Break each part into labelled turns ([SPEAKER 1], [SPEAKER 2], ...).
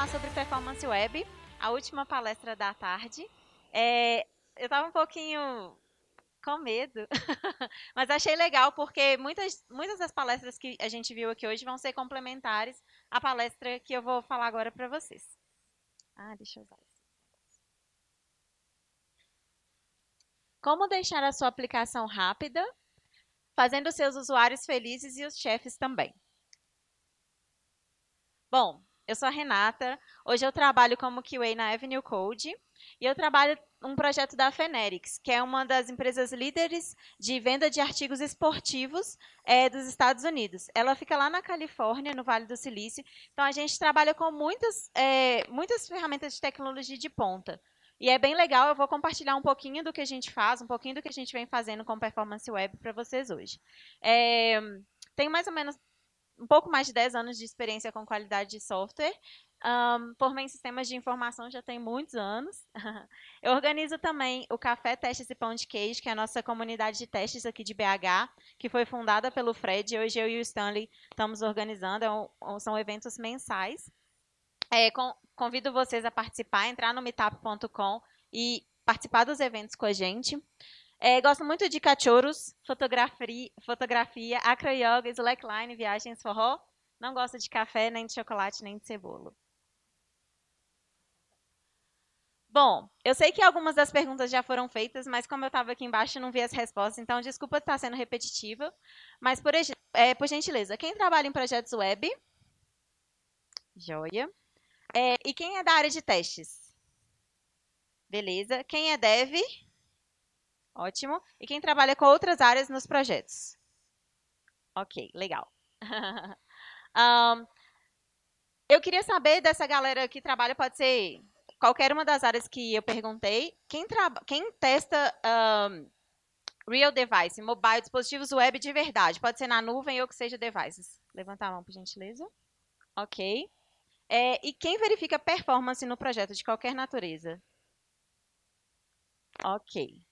[SPEAKER 1] falar sobre performance web, a última palestra da tarde. Eu estava um pouquinho com medo, mas achei legal porque muitas das palestras que a gente viu aqui hoje vão ser complementares à palestra que eu vou falar agora para vocês. Deixa eu usar isso. Como deixar a sua aplicação rápida, fazendo seus usuários felizes e os chefes também. Bom, eu sou a Renata, hoje eu trabalho como QA na Avenue Code e eu trabalho um projeto da Fenerics, que é uma das empresas líderes de venda de artigos esportivos dos Estados Unidos. Ela fica lá na Califórnia, no Vale do Silício, então a gente trabalha com muitas ferramentas de tecnologia de ponta. E é bem legal, eu vou compartilhar um pouquinho do que a gente faz, um pouquinho do que a gente vem fazendo com Performance Web para vocês hoje. Tenho mais ou menos um pouco mais de 10 anos de experiência com qualidade de software. Formei em sistemas de informação já tem muitos anos. Eu organizo também o Café Testes e Pão de Queijo, que é a nossa comunidade de testes aqui de BH, que foi fundada pelo Fred. E hoje eu e o Stanley estamos organizando, são eventos mensais. Convido vocês a participar, entrar no meetup.com e participar dos eventos com a gente. Gosto muito de cachorros, fotografia, acro-yoga, slackline, viagens, forró. Não gosto de café, nem de chocolate, nem de cebola. Bom, eu sei que algumas das perguntas já foram feitas, mas como eu estava aqui embaixo, não vi as respostas, então desculpa estar sendo repetitiva. Mas, por gentileza, quem trabalha em projetos web? Joia. E quem é da área de testes? Beleza. Quem é dev? Ótimo. E quem trabalha com outras áreas nos projetos? Ok, legal. Eu queria saber dessa galera que trabalha, pode ser qualquer uma das áreas que eu perguntei, quem testa real device, mobile, dispositivos web de verdade? Pode ser na nuvem ou que seja devices. Levanta a mão, por gentileza. Ok. E quem verifica performance no projeto de qualquer natureza? Ok.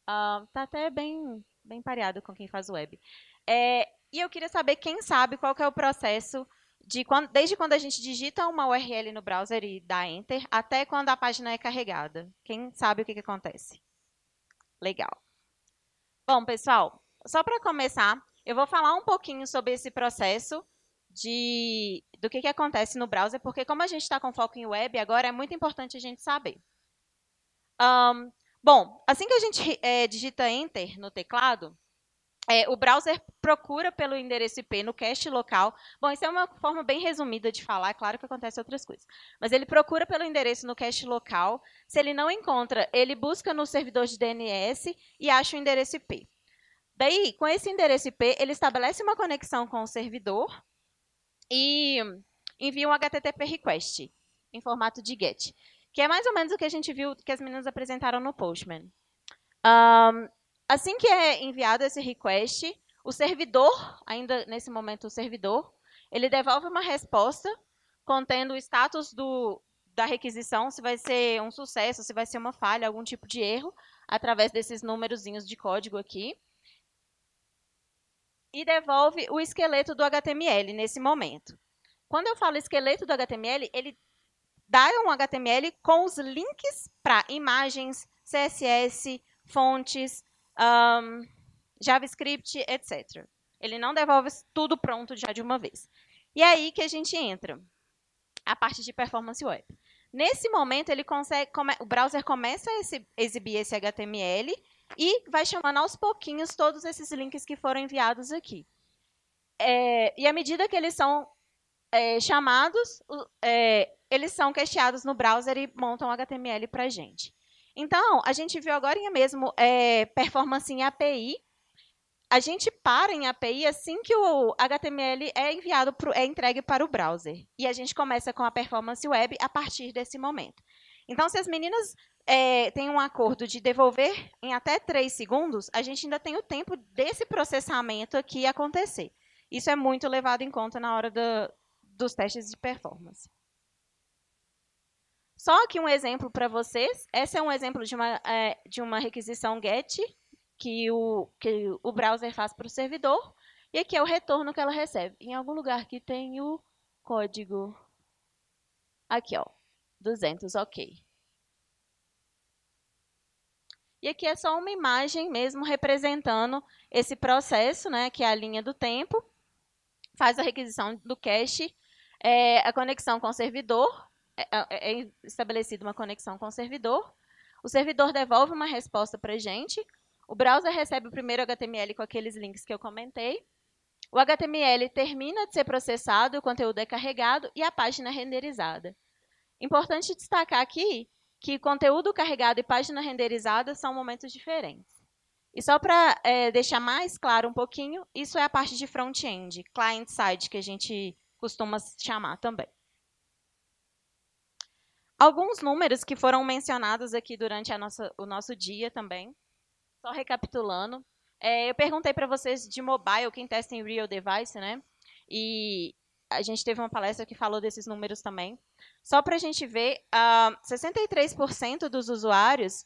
[SPEAKER 1] Tá até bem pareado com quem faz web. E eu queria saber quem sabe qual que é o processo desde quando a gente digita uma URL no browser e dá Enter, até quando a página é carregada. Quem sabe o que acontece? Legal. Bom, pessoal, só para começar, eu vou falar um pouquinho sobre esse processo do que acontece no browser, porque como a gente está com foco em web, agora é muito importante a gente saber. Bom, assim que a gente digita Enter no teclado, o browser procura pelo endereço IP no cache local. Bom, isso é uma forma bem resumida de falar, é claro que acontece outras coisas. Mas ele procura pelo endereço no cache local. Se ele não encontra, ele busca no servidor de DNS e acha o endereço IP. Daí, com esse endereço IP, ele estabelece uma conexão com o servidor e envia um HTTP request em formato de GET, que é mais ou menos o que a gente viu que as meninas apresentaram no Postman. Assim que é enviado esse request, o servidor, ainda nesse momento o servidor, ele devolve uma resposta contendo o status da requisição, se vai ser um sucesso, se vai ser uma falha, algum tipo de erro, através desses númerozinhos de código aqui. E devolve o esqueleto do HTML nesse momento. Quando eu falo esqueleto do HTML, ele dá um HTML com os links para imagens, CSS, fontes, JavaScript, etc. Ele não devolve tudo pronto já de uma vez. E é aí que a gente entra, a parte de performance web. Nesse momento, o browser começa a exibir esse HTML e vai chamando aos pouquinhos todos esses links que foram enviados aqui. E à medida que eles são chamados, eles são cacheados no browser e montam HTML para a gente. Então, a gente viu agora mesmo performance em API. A gente para em API assim que o HTML é entregue para o browser. E a gente começa com a performance web a partir desse momento. Então, se as meninas têm um acordo de devolver em até 3 segundos, a gente ainda tem o tempo desse processamento aqui acontecer. Isso é muito levado em conta na hora dos testes de performance. Só aqui um exemplo para vocês. Esse é um exemplo de uma requisição GET que o browser faz para o servidor. E aqui é o retorno que ela recebe. Em algum lugar aqui tem o código. Aqui, ó, 200, ok. E aqui é só uma imagem mesmo representando esse processo, né, que é a linha do tempo. Faz a requisição do cache, a conexão com o servidor, é estabelecida uma conexão com o servidor devolve uma resposta para a gente, o browser recebe o primeiro HTML com aqueles links que eu comentei, o HTML termina de ser processado, o conteúdo é carregado e a página é renderizada. Importante destacar aqui que conteúdo carregado e página renderizada são momentos diferentes. E só para deixar mais claro um pouquinho, isso é a parte de front-end, client-side, que a gente costuma chamar também. Alguns números que foram mencionados aqui durante o nosso dia também, só recapitulando. Eu perguntei para vocês de mobile, quem testa em real device, né? E a gente teve uma palestra que falou desses números também. Só para a gente ver, 63% dos usuários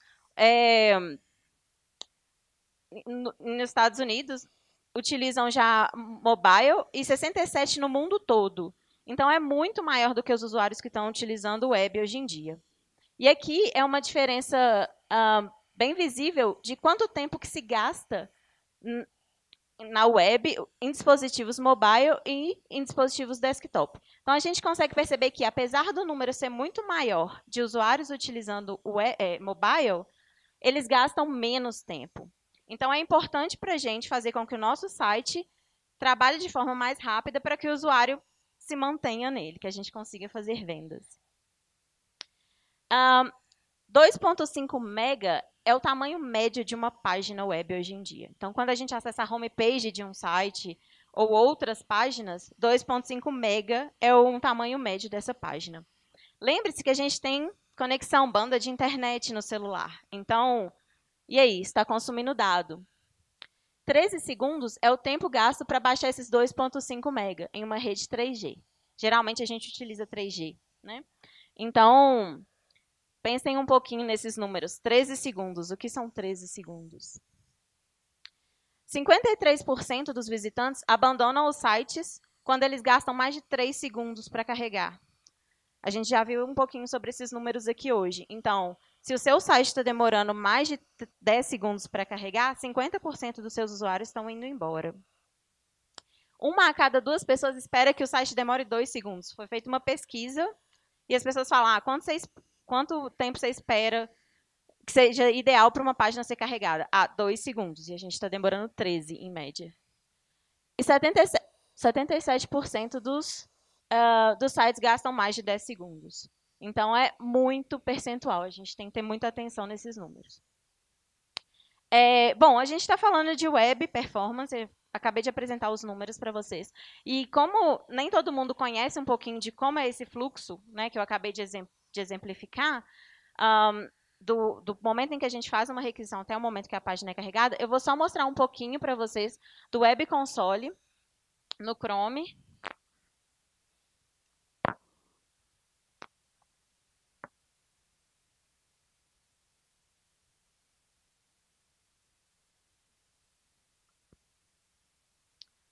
[SPEAKER 1] nos Estados Unidos utilizam já mobile e 67% no mundo todo. Então, é muito maior do que os usuários que estão utilizando o web hoje em dia. E aqui é uma diferença bem visível de quanto tempo que se gasta na web, em dispositivos mobile e em dispositivos desktop. Então, a gente consegue perceber que, apesar do número ser muito maior de usuários utilizando o mobile, eles gastam menos tempo. Então, é importante para a gente fazer com que o nosso site trabalhe de forma mais rápida para que o usuário se mantenha nele, que a gente consiga fazer vendas. 2.5 mega é o tamanho médio de uma página web hoje em dia. Então, quando a gente acessa a homepage de um site ou outras páginas, 2.5 mega é um tamanho médio dessa página. Lembre-se que a gente tem conexão, banda de internet no celular. Então, e aí, está consumindo dado. 13 segundos é o tempo gasto para baixar esses 2.5 mega em uma rede 3G. Geralmente a gente utiliza 3G, né? Então, pensem um pouquinho nesses números. 13 segundos. O que são 13 segundos? 53% dos visitantes abandonam os sites quando eles gastam mais de 3 segundos para carregar. A gente já viu um pouquinho sobre esses números aqui hoje. Então, se o seu site está demorando mais de 10 segundos para carregar, 50% dos seus usuários estão indo embora. Uma a cada 2 pessoas espera que o site demore 2 segundos. Foi feita uma pesquisa e as pessoas falam, quanto tempo você espera que seja ideal para uma página ser carregada? 2 segundos. E a gente está demorando 13, em média. E 77% dos sites gastam mais de 10 segundos. Então, é muito percentual. A gente tem que ter muita atenção nesses números. Bom, a gente está falando de web performance. Eu acabei de apresentar os números para vocês. E como nem todo mundo conhece um pouquinho de como é esse fluxo, né, que eu acabei de exemplificar, do momento em que a gente faz uma requisição até o momento que a página é carregada, eu vou só mostrar um pouquinho para vocês do Web Console no Chrome.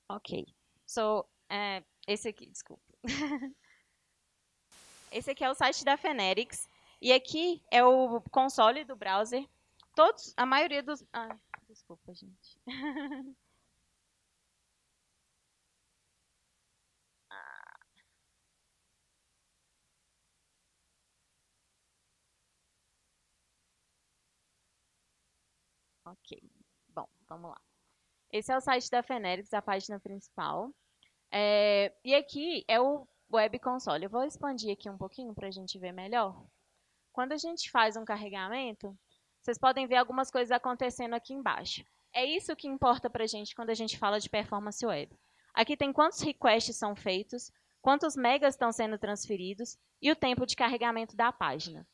[SPEAKER 1] Ok. Esse aqui, desculpa. Esse aqui é o site da Fenetics. E aqui é o console do browser. A maioria dos... desculpa, gente. Ok. Bom, vamos lá. Esse é o site da Fenetics, a página principal. E aqui é o Web Console. Eu vou expandir aqui um pouquinho para a gente ver melhor. Quando a gente faz um carregamento, vocês podem ver algumas coisas acontecendo aqui embaixo. É isso que importa para a gente quando a gente fala de performance web. Aqui tem quantos requests são feitos, quantos megas estão sendo transferidos e o tempo de carregamento da página.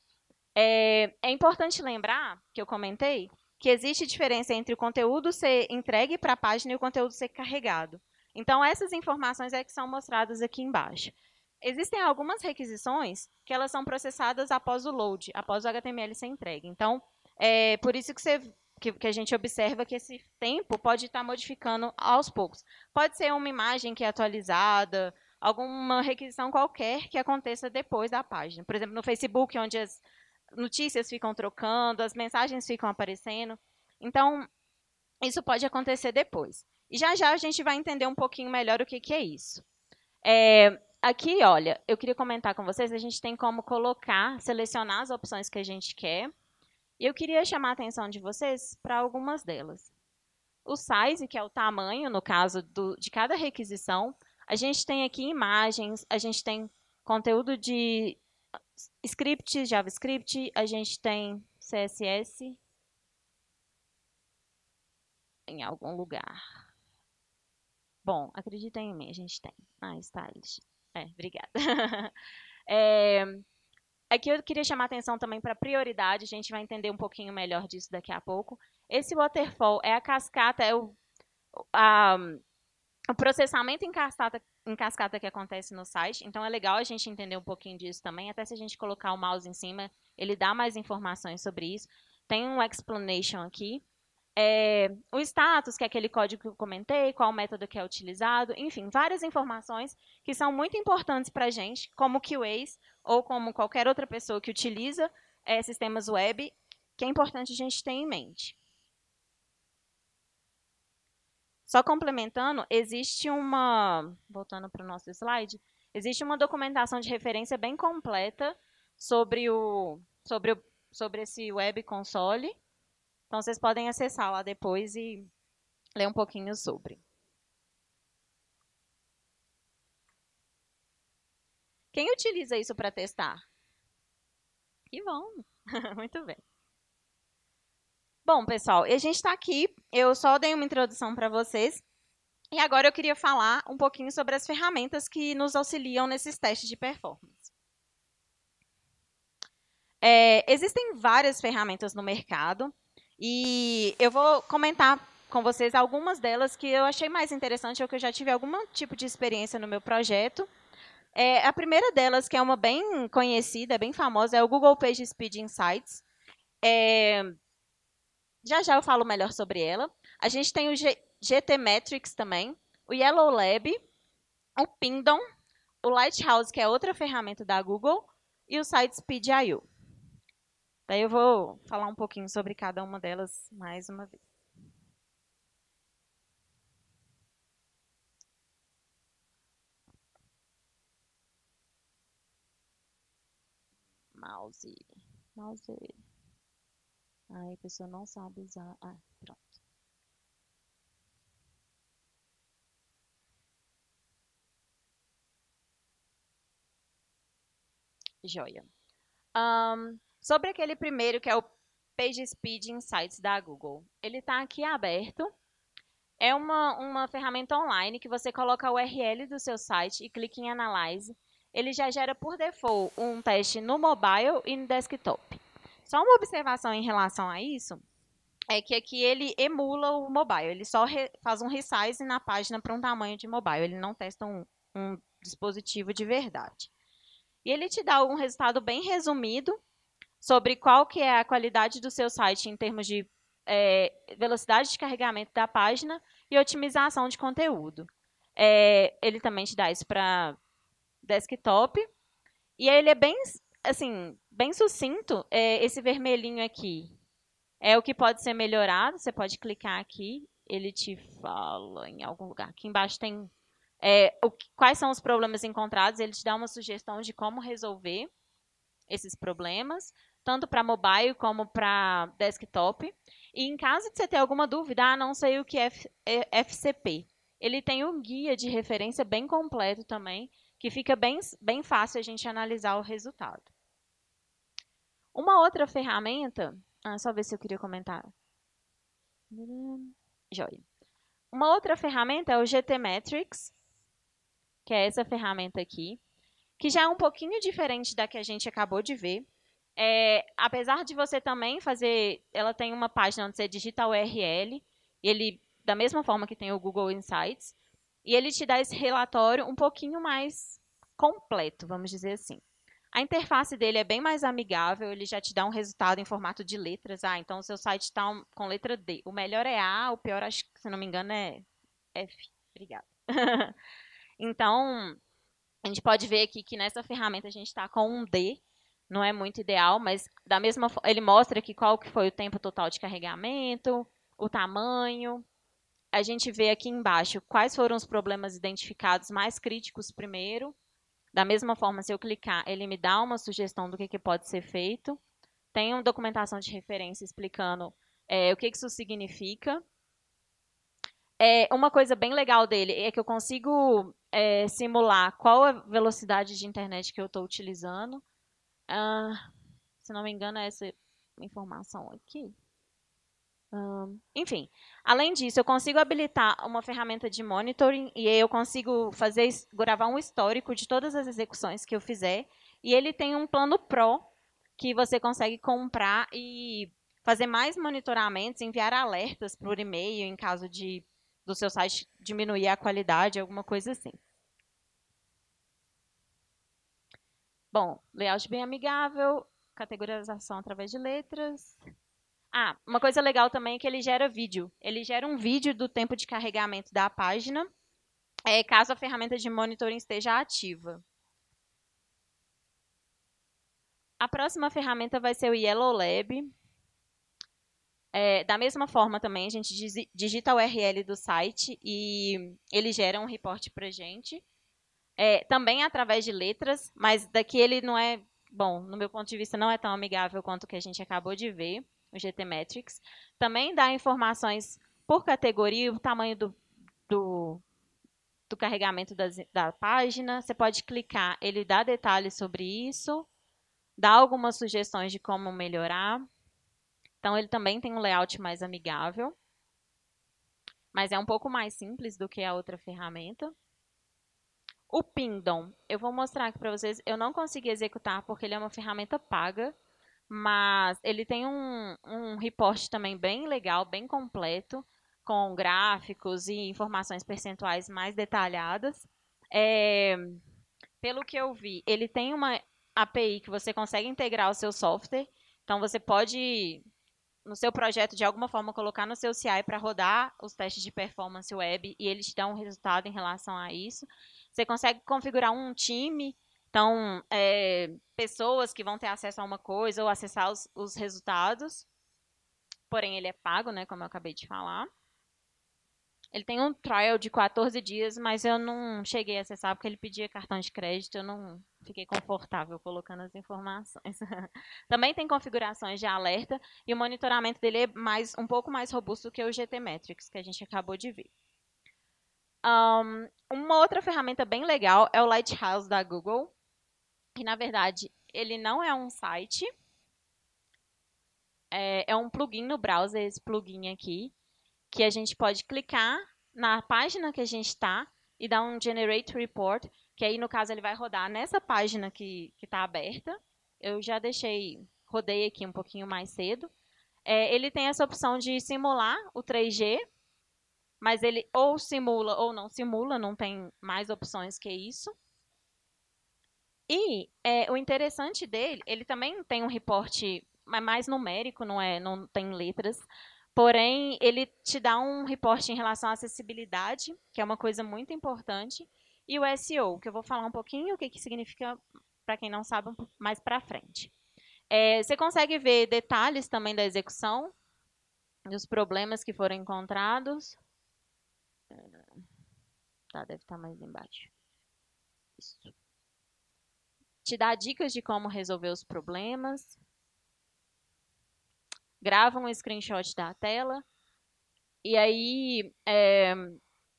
[SPEAKER 1] É importante lembrar, que eu comentei, que existe diferença entre o conteúdo ser entregue para a página e o conteúdo ser carregado. Então, essas informações é que são mostradas aqui embaixo. Existem algumas requisições que elas são processadas após o load, após o HTML ser entregue. Então, é por isso que a gente observa que esse tempo pode estar modificando aos poucos. Pode ser uma imagem que é atualizada, alguma requisição qualquer que aconteça depois da página. Por exemplo, no Facebook, onde as notícias ficam trocando, as mensagens ficam aparecendo. Então, isso pode acontecer depois. E já já a gente vai entender um pouquinho melhor o que, que é isso. Aqui, olha, eu queria comentar com vocês, a gente tem como colocar, selecionar as opções que a gente quer. E eu queria chamar a atenção de vocês para algumas delas. O size, que é o tamanho, no caso de cada requisição. A gente tem aqui imagens, a gente tem conteúdo de script, JavaScript, a gente tem CSS em algum lugar. Bom, acreditem em mim, a gente tem. Stylist. Obrigada. Aqui eu queria chamar a atenção também para a prioridade, a gente vai entender um pouquinho melhor disso daqui a pouco. Esse waterfall é a cascata, é o processamento em cascata que acontece no site. Então é legal a gente entender um pouquinho disso também, até se a gente colocar o mouse em cima, ele dá mais informações sobre isso. Tem um explanation aqui. O status, que é aquele código que eu comentei, qual método que é utilizado, enfim, várias informações que são muito importantes para a gente, como QAs ou como qualquer outra pessoa que utiliza sistemas web, que é importante a gente ter em mente. Só complementando, existe voltando para o nosso slide, existe uma documentação de referência bem completa sobre esse web console. Então, vocês podem acessar lá depois e ler um pouquinho sobre. Quem utiliza isso para testar? Que bom! Muito bem. Bom, pessoal, a gente está aqui. Eu só dei uma introdução para vocês. E agora eu queria falar um pouquinho sobre as ferramentas que nos auxiliam nesses testes de performance. Existem várias ferramentas no mercado. E eu vou comentar com vocês algumas delas que eu achei mais interessante ou que eu já tive algum tipo de experiência no meu projeto. A primeira delas, que é uma bem conhecida, bem famosa, é o Google PageSpeed Insights. Já já eu falo melhor sobre ela. A gente tem o GTmetrix também, o Yellow Lab, o Pindom, o Lighthouse, que é outra ferramenta da Google, e o SiteSpeed.io. Daí eu vou falar um pouquinho sobre cada uma delas mais uma vez. Mouse. Aí a pessoa não sabe usar. Pronto. Joia. Sobre aquele primeiro, que é o PageSpeed Insights da Google. Ele está aqui aberto. É uma ferramenta online que você coloca a URL do seu site e clica em Analyze. Ele já gera por default um teste no mobile e no desktop. Só uma observação em relação a isso é que aqui ele emula o mobile. Ele só faz um resize na página para um tamanho de mobile. Ele não testa um dispositivo de verdade. E ele te dá um resultado bem resumido sobre qual que é a qualidade do seu site em termos de velocidade de carregamento da página e otimização de conteúdo. Ele também te dá isso para desktop. E ele é bem, assim, bem sucinto. Esse vermelhinho aqui é o que pode ser melhorado. Você pode clicar aqui, ele te fala em algum lugar. Aqui embaixo tem quais são os problemas encontrados. Ele te dá uma sugestão de como resolver esses problemas, tanto para mobile como para desktop. E em caso de você ter alguma dúvida, não sei o que é FCP. Ele tem um guia de referência bem completo também, que fica bem fácil a gente analisar o resultado. Uma outra ferramenta, só ver se eu queria comentar. Joia. Uma outra ferramenta é o GTmetrix, que é essa ferramenta aqui, que já é um pouquinho diferente da que a gente acabou de ver. Apesar de você também fazer, ela tem uma página onde você digita a URL, ele, da mesma forma que tem o Google Insights, e ele te dá esse relatório um pouquinho mais completo, vamos dizer assim. A interface dele é bem mais amigável, ele já te dá um resultado em formato de letras. Então o seu site está com letra D. O melhor é A, o pior, acho que, se não me engano, é F. Obrigada. Então, A gente pode ver aqui que nessa ferramenta a gente está com um D, não é muito ideal, mas da mesma forma, ele mostra aqui qual que foi o tempo total de carregamento, o tamanho. A gente vê aqui embaixo quais foram os problemas identificados mais críticos primeiro. Da mesma forma, se eu clicar, ele me dá uma sugestão do que pode ser feito. Tem uma documentação de referência explicando o que isso significa. Uma coisa bem legal dele é que eu consigo simular qual a velocidade de internet que eu estou utilizando. Se não me engano, é essa informação aqui. Enfim, além disso, eu consigo habilitar uma ferramenta de monitoring e aí eu consigo gravar um histórico de todas as execuções que eu fizer. E ele tem um plano Pro que você consegue comprar e fazer mais monitoramentos, enviar alertas por e-mail em caso do seu site diminuir a qualidade, alguma coisa assim. Bom, layout bem amigável, categorização através de letras. Uma coisa legal também é que ele gera vídeo. Ele gera um vídeo do tempo de carregamento da página, caso a ferramenta de monitoring esteja ativa. A próxima ferramenta vai ser o Yellow Lab. Da mesma forma também, a gente digita a URL do site e ele gera um report para a gente. Também através de letras, mas daqui ele não é, bom, no meu ponto de vista, não é tão amigável quanto o que a gente acabou de ver, o GTmetrix. Também dá informações por categoria, o tamanho do, do carregamento da página. Você pode clicar, ele dá detalhes sobre isso, dá algumas sugestões de como melhorar. Então, ele também tem um layout mais amigável, mas é um pouco mais simples do que a outra ferramenta. O Pindom, eu vou mostrar aqui para vocês. Eu não consegui executar porque ele é uma ferramenta paga, mas ele tem um report também bem legal, bem completo, com gráficos e informações percentuais mais detalhadas. Pelo que eu vi, ele tem uma API que você consegue integrar ao seu software. Então, você pode, no seu projeto, de alguma forma, colocar no seu CI para rodar os testes de performance web e ele te dá um resultado em relação a isso. Você consegue configurar um time, então, pessoas que vão ter acesso a uma coisa ou acessar os resultados. Porém, ele é pago, né, como eu acabei de falar. Ele tem um trial de 14 dias, mas eu não cheguei a acessar porque ele pedia cartão de crédito, eu não fiquei confortável colocando as informações. Também tem configurações de alerta e o monitoramento dele é um pouco mais robusto que o GTmetrix, que a gente acabou de ver. Uma outra ferramenta bem legal é o Lighthouse da Google, que na verdade ele não é um site, é um plugin no browser, esse plugin aqui, que a gente pode clicar na página que a gente está e dar um Generate Report, que aí, no caso, ele vai rodar nessa página que está aberta. Eu já rodei aqui um pouquinho mais cedo. Ele tem essa opção de simular o 3G, mas ele ou simula ou não simula, não tem mais opções que isso. E o interessante dele, ele também tem um reporte mais numérico, não tem letras, porém ele te dá um reporte em relação à acessibilidade, que é uma coisa muito importante, e o SEO, que eu vou falar um pouquinho o que significa para quem não sabe mais para frente. Você consegue ver detalhes também da execução, dos problemas que foram encontrados. Tá, deve estar mais embaixo. Isso. Te dá dicas de como resolver os problemas. Grava um screenshot da tela. E aí,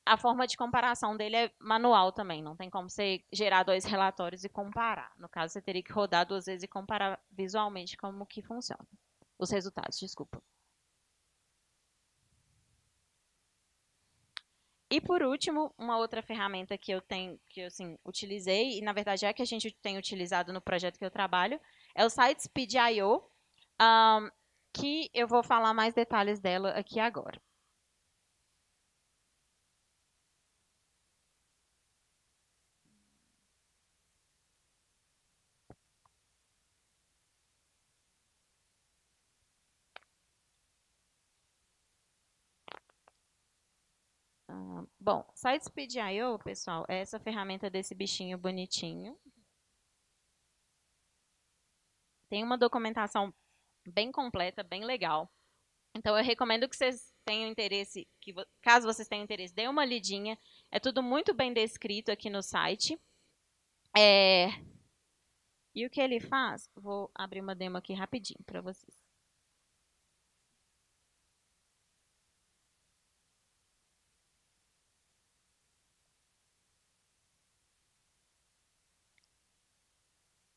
[SPEAKER 1] a forma de comparação dele é manual também. Não tem como você gerar dois relatórios e comparar. No caso, você teria que rodar duas vezes e comparar visualmente como que funciona. Os resultados, desculpa. E por último, uma outra ferramenta que eu assim, utilizei, e na verdade é a que a gente tem utilizado no projeto que eu trabalho, é o SiteSpeed.io, que eu vou falar mais detalhes dela aqui agora. Bom, SiteSpeed.io, pessoal, é essa ferramenta desse bichinho bonitinho. Tem uma documentação bem completa, bem legal. Então, eu recomendo que vocês tenham interesse, caso vocês tenham interesse, dê uma lidinha. É tudo muito bem descrito aqui no site. E o que ele faz? Vou abrir uma demo aqui rapidinho para vocês.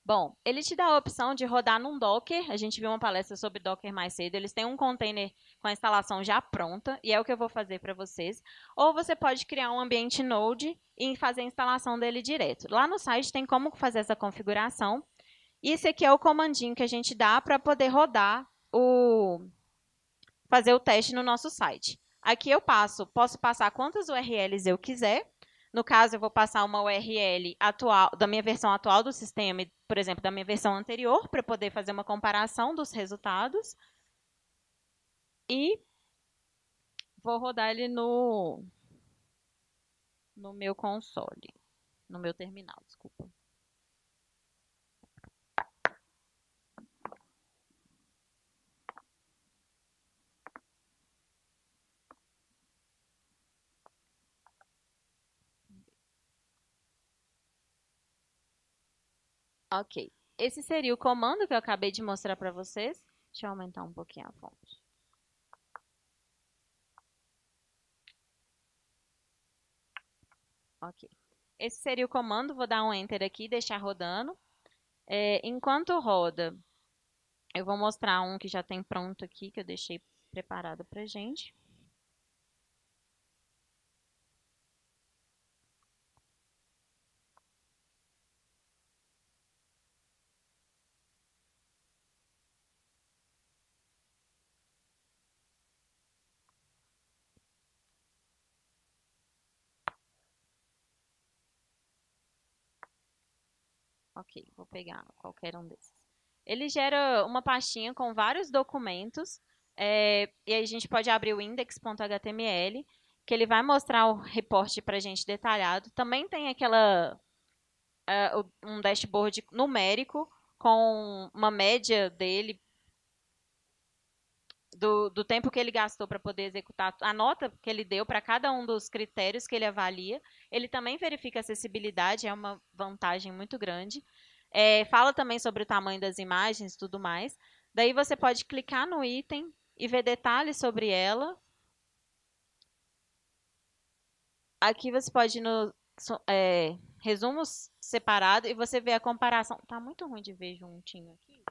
[SPEAKER 1] Bom, ele te dá a opção de rodar num Docker. A gente viu uma palestra sobre Docker mais cedo. Eles têm um container com a instalação já pronta, e é o que eu vou fazer para vocês. Ou você pode criar um ambiente Node e fazer a instalação dele direto. Lá no site tem como fazer essa configuração. E esse aqui é o comandinho que a gente dá para poder rodar fazer o teste no nosso site. Aqui eu posso passar quantas URLs eu quiser. No caso, eu vou passar uma URL atual, da minha versão atual do sistema, por exemplo, da minha versão anterior, para poder fazer uma comparação dos resultados. E vou rodar ele no meu console, no meu terminal, desculpa. Ok. Esse seria o comando que eu acabei de mostrar para vocês. Deixa eu aumentar um pouquinho a fonte. Ok. Esse seria o comando, vou dar um Enter aqui e deixar rodando. Enquanto roda, eu vou mostrar um que já tem pronto aqui, que eu deixei preparado para gente. Ok, vou pegar qualquer um desses. Ele gera uma pastinha com vários documentos, e aí a gente pode abrir o index.html, que ele vai mostrar o reporte para a gente detalhado. Também tem um dashboard numérico com uma média dele, do tempo que ele gastou para poder executar, a nota que ele deu para cada um dos critérios que ele avalia. Ele também verifica acessibilidade, é uma vantagem muito grande. Fala também sobre o tamanho das imagens e tudo mais. Daí você pode clicar no item e ver detalhes sobre ela. Aqui você pode ir no resumos separado e você vê a comparação. Tá muito ruim de ver juntinho aqui.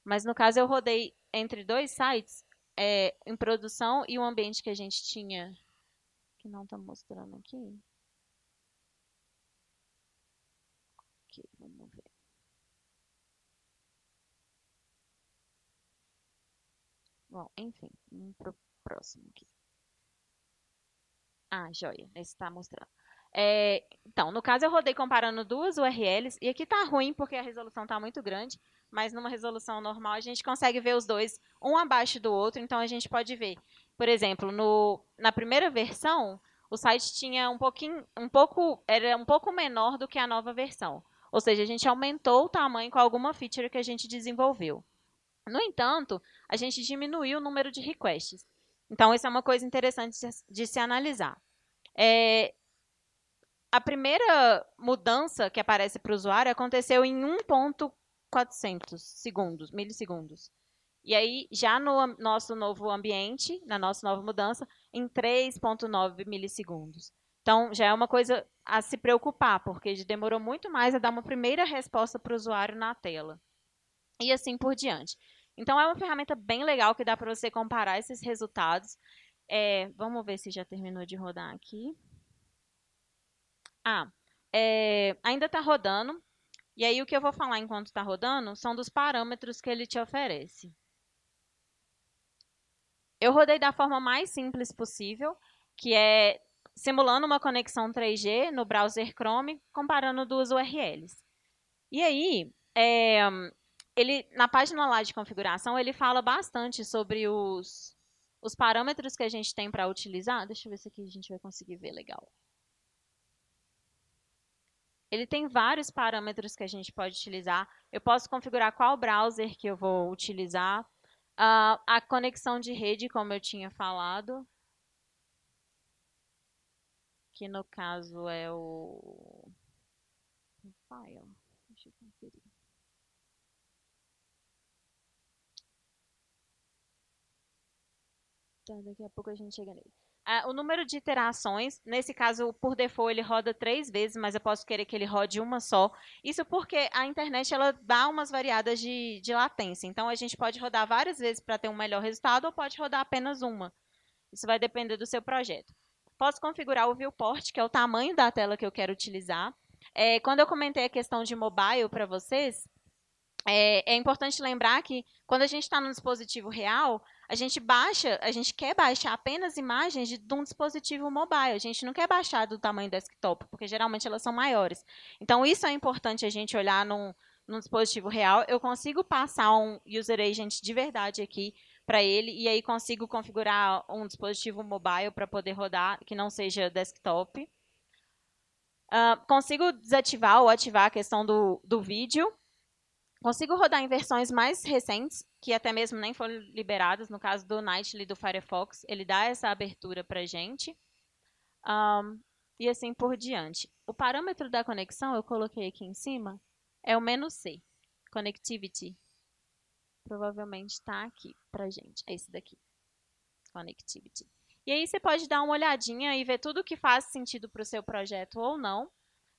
[SPEAKER 1] Mas no caso eu rodei entre dois sites, em produção e um ambiente que a gente tinha, que não está mostrando aqui. Aqui, vamos ver. Bom, enfim, vamos para o próximo aqui. Ah, joia, esse está mostrando. Então, no caso eu rodei comparando duas URLs, e aqui está ruim porque a resolução está muito grande, mas numa resolução normal a gente consegue ver os dois, um abaixo do outro, então a gente pode ver. Por exemplo, na primeira versão, o site tinha era um pouco menor do que a nova versão. Ou seja, a gente aumentou o tamanho com alguma feature que a gente desenvolveu. No entanto, a gente diminuiu o número de requests. Então, isso é uma coisa interessante de se analisar. A primeira mudança que aparece para o usuário aconteceu em 1.400 milissegundos. E aí, já no nosso novo ambiente, na nossa nova mudança, em 3.9 milissegundos. Então, já é uma coisa a se preocupar, porque demorou muito mais a dar uma primeira resposta para o usuário na tela. E assim por diante. Então, é uma ferramenta bem legal que dá para você comparar esses resultados. Vamos ver se já terminou de rodar aqui. Ainda está rodando. E aí, o que eu vou falar enquanto está rodando são dos parâmetros que ele te oferece. Eu rodei da forma mais simples possível, que é simulando uma conexão 3G no browser Chrome, comparando duas URLs. E aí, na página lá de configuração, ele fala bastante sobre os os parâmetros que a gente tem para utilizar, deixa eu ver se aqui a gente vai conseguir ver legal. Ele tem vários parâmetros que a gente pode utilizar. Eu posso configurar qual browser que eu vou utilizar. A conexão de rede, como eu tinha falado, que no caso é o file. Deixa eu conferir. Então, daqui a pouco a gente chega nele. O número de iterações, nesse caso, por default, ele roda 3 vezes, mas eu posso querer que ele rode uma só. Isso porque a internet ela dá umas variadas de latência. Então, a gente pode rodar várias vezes para ter um melhor resultado ou pode rodar apenas uma. Isso vai depender do seu projeto. Posso configurar o viewport, que é o tamanho da tela que eu quero utilizar. Quando eu comentei a questão de mobile para vocês, é importante lembrar que quando a gente está no dispositivo real, a gente quer baixar apenas imagens de um dispositivo mobile. A gente não quer baixar do tamanho desktop, porque geralmente elas são maiores. Então, isso é importante a gente olhar num dispositivo real. Eu consigo passar um user agent de verdade aqui para ele, e aí consigo configurar um dispositivo mobile para poder rodar, que não seja desktop. Consigo desativar ou ativar a questão do vídeo. Consigo rodar em versões mais recentes, que até mesmo nem foram liberadas, no caso do Nightly do Firefox, ele dá essa abertura para a gente. E assim por diante. O parâmetro da conexão, eu coloquei aqui em cima, é o menu C, Connectivity. Provavelmente está aqui para gente, é esse daqui, Connectivity. E aí você pode dar uma olhadinha e ver tudo que faz sentido para o seu projeto ou não.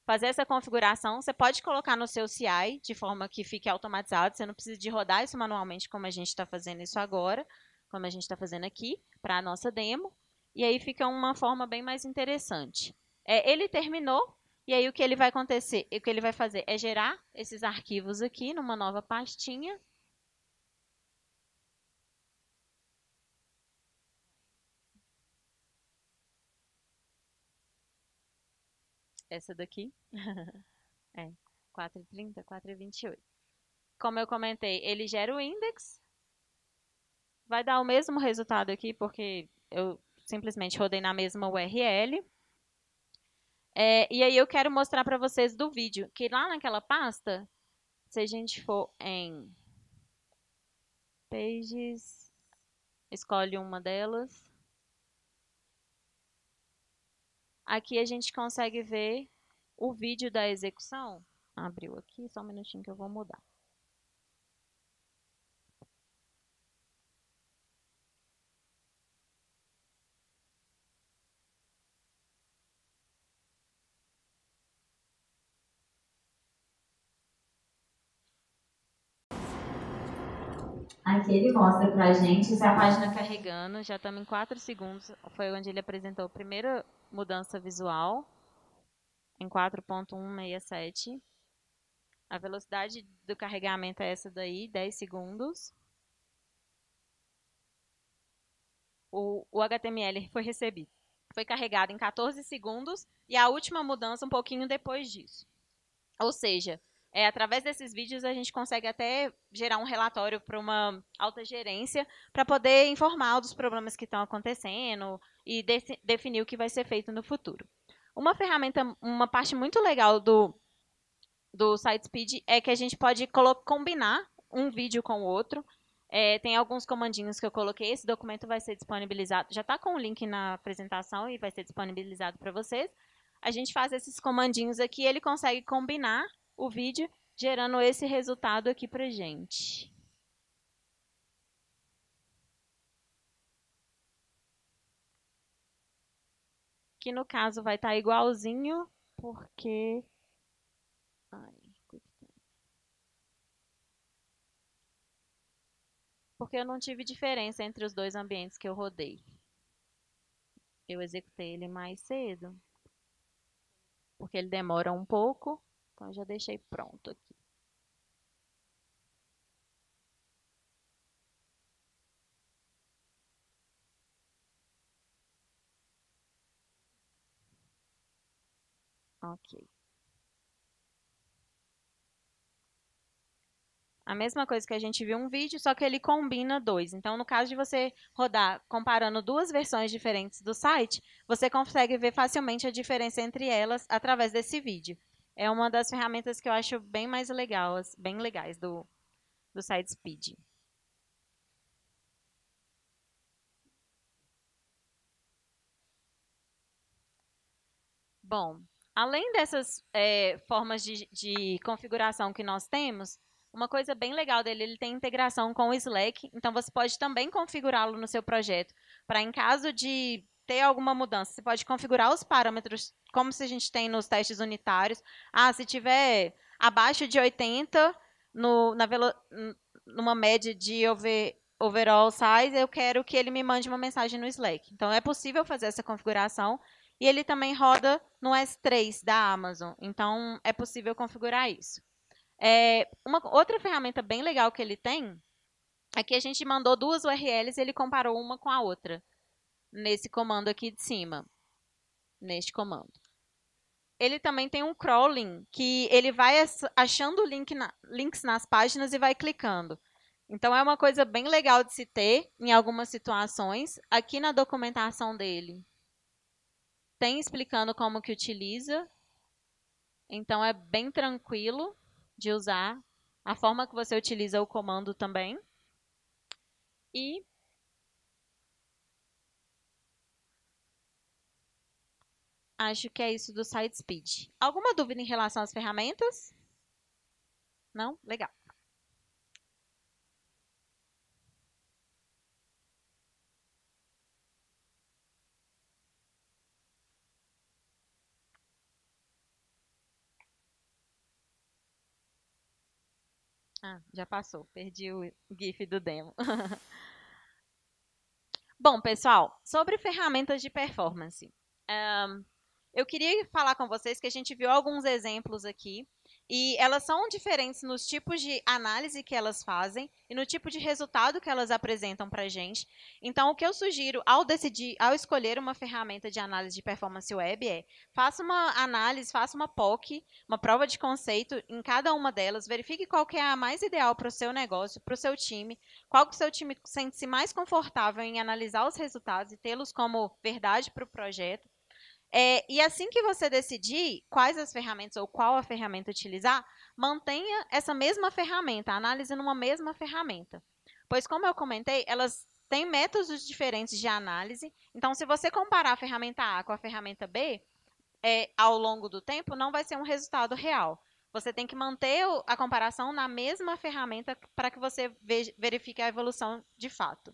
[SPEAKER 1] Fazer essa configuração, você pode colocar no seu CI de forma que fique automatizado, você não precisa de rodar isso manualmente como a gente está fazendo isso agora, como a gente está fazendo aqui para a nossa demo, e aí fica uma forma bem mais interessante. Ele terminou, e aí o que ele vai acontecer, o que ele vai fazer é gerar esses arquivos aqui numa nova pastinha. Essa daqui. É, 4h30, 4h28. Como eu comentei, ele gera o index. Vai dar o mesmo resultado aqui, porque eu simplesmente rodei na mesma URL. E aí eu quero mostrar para vocês do vídeo, que lá naquela pasta, se a gente for em Pages, escolhe uma delas. Aqui a gente consegue ver o vídeo da execução. Abriu aqui, só um minutinho que eu vou mudar. Aqui ele mostra pra gente a página carregando, já estamos em 4 segundos, foi onde ele apresentou a primeira mudança visual, em 4.167. A velocidade do carregamento é essa daí, 10 segundos. O HTML foi recebido. Foi carregado em 14 segundos e a última mudança um pouquinho depois disso. Ou seja, através desses vídeos a gente consegue até gerar um relatório para uma alta gerência para poder informar dos problemas que estão acontecendo e definir o que vai ser feito no futuro. Uma ferramenta, uma parte muito legal do SiteSpeed é que a gente pode combinar um vídeo com o outro. Tem alguns comandinhos que eu coloquei, esse documento vai ser disponibilizado, já está com o link na apresentação e vai ser disponibilizado para vocês. A gente faz esses comandinhos aqui, ele consegue combinar o vídeo, gerando esse resultado aqui para gente. Que no caso vai estar igualzinho, porque... porque eu não tive diferença entre os dois ambientes que eu rodei. Eu executei ele mais cedo, porque ele demora um pouco, então eu já deixei pronto aqui. Ok. A mesma coisa que a gente viu um vídeo, só que ele combina dois. Então, no caso de você rodar comparando duas versões diferentes do site, você consegue ver facilmente a diferença entre elas através desse vídeo. É uma das ferramentas que eu acho bem mais bem legais do SiteSpeed. Bom, além dessas formas de configuração que nós temos, uma coisa bem legal dele, ele tem integração com o Slack, então você pode também configurá-lo no seu projeto, para em caso de ter alguma mudança, você pode configurar os parâmetros, como se a gente tem nos testes unitários. Ah, se tiver abaixo de 80 numa média de overall size, eu quero que ele me mande uma mensagem no Slack. Então, é possível fazer essa configuração e ele também roda no S3 da Amazon. Então, é possível configurar isso. Uma outra ferramenta bem legal que ele tem é que a gente mandou duas URLs e ele comparou uma com a outra. Nesse comando aqui de cima. Neste comando. Ele também tem um crawling, que ele vai achando links nas páginas e vai clicando. Então, é uma coisa bem legal de se ter em algumas situações. Aqui na documentação dele, tem explicando como que utiliza. Então, é bem tranquilo de usar. A forma que você utiliza o comando também. E acho que é isso do SiteSpeed. Alguma dúvida em relação às ferramentas? Não? Legal. Ah, já passou. Perdi o GIF do demo. Bom, pessoal, sobre ferramentas de performance. Eu queria falar com vocês que a gente viu alguns exemplos aqui e elas são diferentes nos tipos de análise que elas fazem e no tipo de resultado que elas apresentam para a gente. Então, o que eu sugiro ao escolher uma ferramenta de análise de performance web faça uma análise, faça uma POC, uma prova de conceito em cada uma delas, verifique qual que é a mais ideal para o seu negócio, para o seu time, qual que o seu time sente-se mais confortável em analisar os resultados e tê-los como verdade para o projeto. E assim que você decidir quais as ferramentas ou qual a ferramenta utilizar, mantenha essa mesma ferramenta, a análise numa mesma ferramenta. Pois, como eu comentei, elas têm métodos diferentes de análise. Então, se você comparar a ferramenta A com a ferramenta B, ao longo do tempo, não vai ser um resultado real. Você tem que manter a comparação na mesma ferramenta para que você verifique a evolução de fato.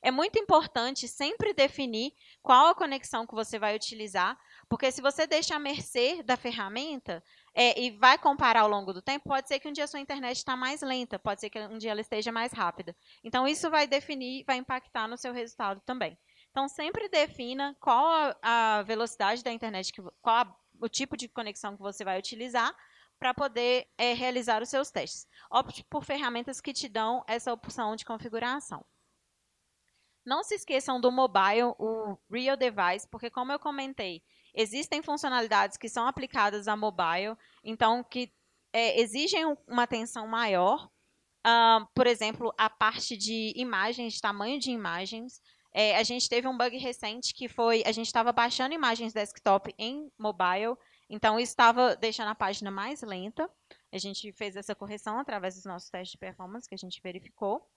[SPEAKER 1] É muito importante sempre definir qual a conexão que você vai utilizar, porque se você deixa à mercê da ferramenta e vai comparar ao longo do tempo, pode ser que um dia a sua internet está mais lenta, pode ser que um dia ela esteja mais rápida. Então, isso vai definir, vai impactar no seu resultado também. Então, sempre defina qual a velocidade da internet, o tipo de conexão que você vai utilizar para poder realizar os seus testes. Opte por ferramentas que te dão essa opção de configuração. Não se esqueçam do mobile, o Real Device, porque como eu comentei, existem funcionalidades que são aplicadas a mobile, então que exigem uma atenção maior. Por exemplo, a parte de imagens, tamanho de imagens. A gente teve um bug recente que foi, a gente estava baixando imagens desktop em mobile, então isso estava deixando a página mais lenta. A gente fez essa correção através dos nossos testes de performance que a gente verificou.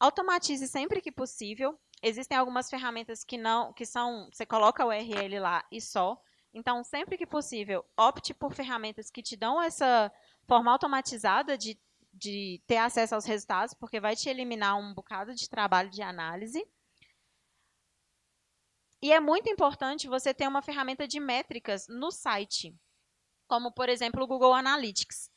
[SPEAKER 1] Automatize sempre que possível. Existem algumas ferramentas que são, você coloca a URL lá e só. Então, sempre que possível, opte por ferramentas que te dão essa forma automatizada de ter acesso aos resultados, porque vai te eliminar um bocado de trabalho de análise. E é muito importante você ter uma ferramenta de métricas no site, como, por exemplo, o Google Analytics.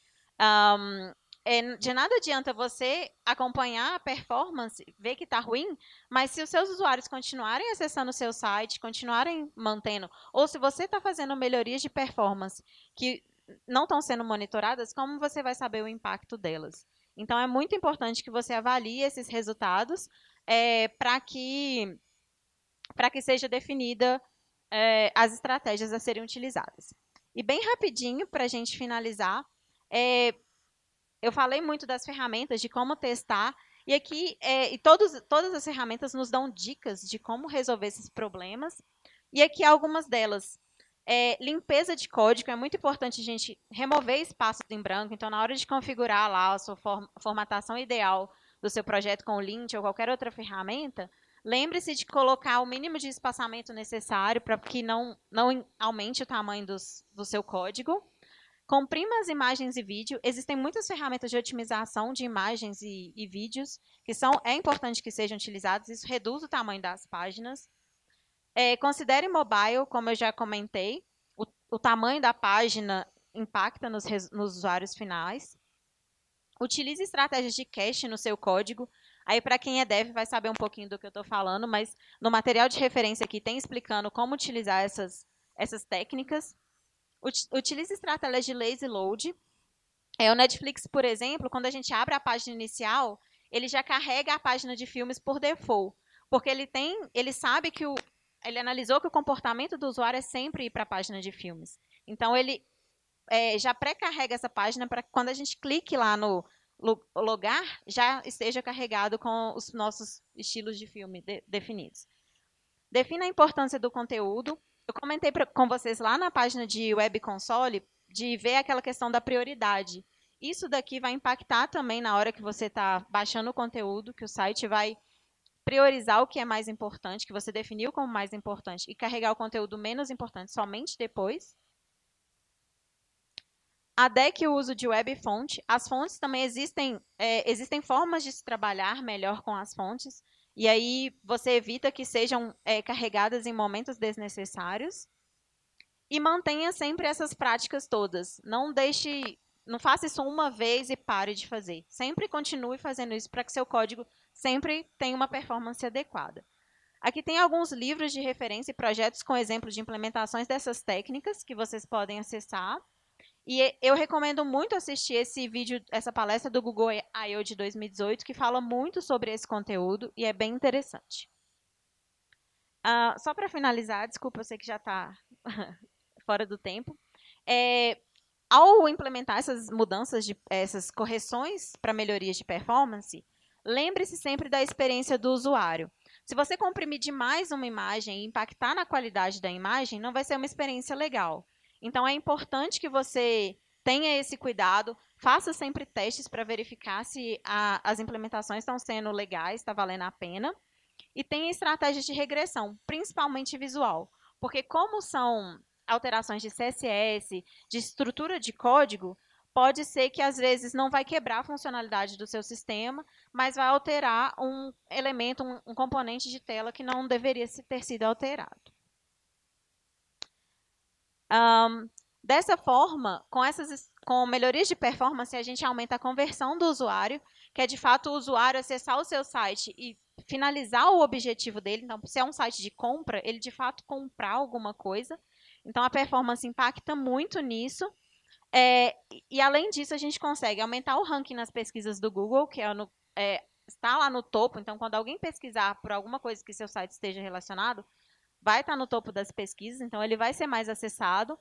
[SPEAKER 1] De nada adianta você acompanhar a performance, ver que está ruim, mas se os seus usuários continuarem acessando o seu site, continuarem mantendo, ou se você está fazendo melhorias de performance que não estão sendo monitoradas, como você vai saber o impacto delas? Então, é muito importante que você avalie esses resultados para que seja definida as estratégias a serem utilizadas. E bem rapidinho, para a gente finalizar, eu falei muito das ferramentas, de como testar, e aqui todas as ferramentas nos dão dicas de como resolver esses problemas. E aqui algumas delas. Limpeza de código, é muito importante a gente remover espaços em branco. Então, na hora de configurar lá a sua formatação ideal do seu projeto com o Lint ou qualquer outra ferramenta, lembre-se de colocar o mínimo de espaçamento necessário para que não aumente o tamanho do seu código. Comprima as imagens e vídeo. Existem muitas ferramentas de otimização de imagens e vídeos que é importante que sejam utilizadas. Isso reduz o tamanho das páginas. Considere mobile, como eu já comentei. O tamanho da página impacta nos usuários finais. Utilize estratégias de cache no seu código. Aí, para quem é dev, vai saber um pouquinho do que eu estou falando, mas no material de referência aqui tem explicando como utilizar essas técnicas. Utilize estratégias de lazy load. O Netflix, por exemplo, quando a gente abre a página inicial, ele já carrega a página de filmes por default, porque ele sabe que ele analisou que o comportamento do usuário é sempre ir para a página de filmes. Então, ele já pré-carrega essa página para que quando a gente clique lá no logar, já esteja carregado com os nossos estilos de filme definidos. Defina a importância do conteúdo. Eu comentei com vocês lá na página de Web Console de ver aquela questão da prioridade. Isso daqui vai impactar também na hora que você está baixando o conteúdo, que o site vai priorizar o que é mais importante, que você definiu como mais importante, e carregar o conteúdo menos importante somente depois. Adeque o uso de web fonte. As fontes também existem formas de se trabalhar melhor com as fontes, e aí você evita que sejam carregadas em momentos desnecessários. E mantenha sempre essas práticas todas. Não faça isso uma vez e pare de fazer. Sempre continue fazendo isso para que seu código sempre tenha uma performance adequada. Aqui tem alguns livros de referência e projetos com exemplos de implementações dessas técnicas que vocês podem acessar. E eu recomendo muito assistir essa palestra do Google I/O de 2018, que fala muito sobre esse conteúdo e é bem interessante. Só para finalizar, desculpa, eu sei que já está fora do tempo. Ao implementar essas mudanças, essas correções para melhorias de performance, lembre-se sempre da experiência do usuário. Se você comprimir demais uma imagem e impactar na qualidade da imagem, não vai ser uma experiência legal. Então, é importante que você tenha esse cuidado, faça sempre testes para verificar se as implementações estão sendo legais, está valendo a pena. E tenha estratégias de regressão, principalmente visual. Porque como são alterações de CSS, de estrutura de código, pode ser que às vezes não vai quebrar a funcionalidade do seu sistema, mas vai alterar um elemento, um componente de tela que não deveria ter sido alterado. Dessa forma, com melhorias de performance, a gente aumenta a conversão do usuário, que é de fato o usuário acessar o seu site e finalizar o objetivo dele. Então, se é um site de compra, ele de fato comprar alguma coisa. Então, a performance impacta muito nisso. E além disso, a gente consegue aumentar o ranking nas pesquisas do Google, que está lá no topo. Então, quando alguém pesquisar por alguma coisa que seu site esteja relacionado, vai estar no topo das pesquisas. Então, ele vai ser mais acessado.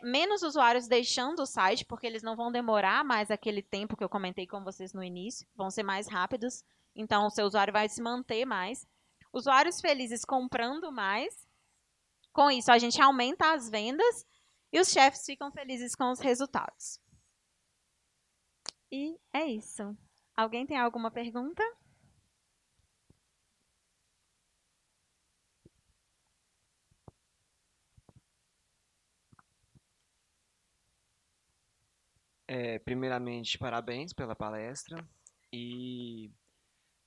[SPEAKER 1] Menos usuários deixando o site, porque eles não vão demorar mais aquele tempo que eu comentei com vocês no início, vão ser mais rápidos, então o seu usuário vai se manter mais. Usuários felizes comprando mais, com isso a gente aumenta as vendas e os chefes ficam felizes com os resultados. E é isso. Alguém tem alguma pergunta?
[SPEAKER 2] Primeiramente, parabéns pela palestra. E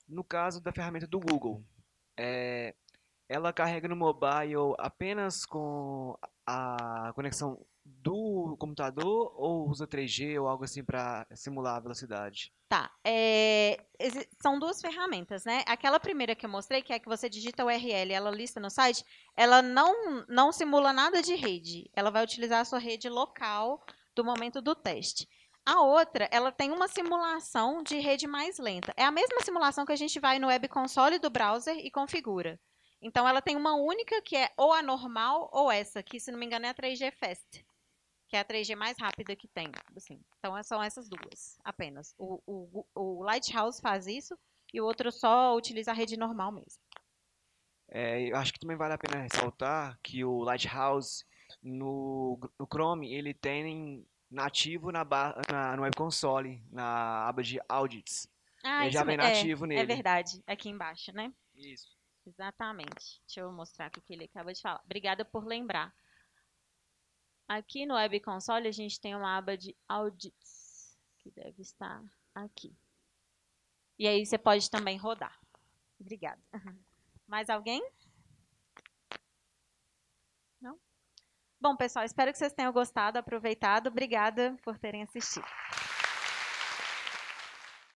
[SPEAKER 2] no caso da ferramenta do Google, ela carrega no mobile apenas com a conexão do computador ou usa 3G ou algo assim para simular a velocidade?
[SPEAKER 1] Tá. São duas ferramentas, né? Aquela primeira que eu mostrei, que é que você digita o URL e ela lista no site, ela não simula nada de rede. Ela vai utilizar a sua rede local do momento do teste. A outra, ela tem uma simulação de rede mais lenta. É a mesma simulação que a gente vai no web console do browser e configura. Então, ela tem uma única que é ou a normal ou essa, que, se não me engano, é a 3G Fast. que é a 3G mais rápida que tem. Assim. Então, são essas duas apenas. O Lighthouse faz isso e o outro só utiliza a rede normal mesmo.
[SPEAKER 2] Eu acho que também vale a pena ressaltar que o Lighthouse no Chrome ele tem nativo no Web Console, na aba de Audits.
[SPEAKER 1] Ah,
[SPEAKER 2] Ele já
[SPEAKER 1] isso
[SPEAKER 2] vem
[SPEAKER 1] é
[SPEAKER 2] nativo nele.
[SPEAKER 1] verdade. Aqui embaixo, né?
[SPEAKER 2] Isso.
[SPEAKER 1] Exatamente. Deixa eu mostrar aqui o que ele acaba de falar. Obrigada por lembrar. Aqui no Web Console a gente tem uma aba de Audits, que deve estar aqui. E aí você pode também rodar. Obrigada. Mais alguém? Não? Bom, pessoal, espero que vocês tenham gostado, aproveitado. Obrigada por terem assistido.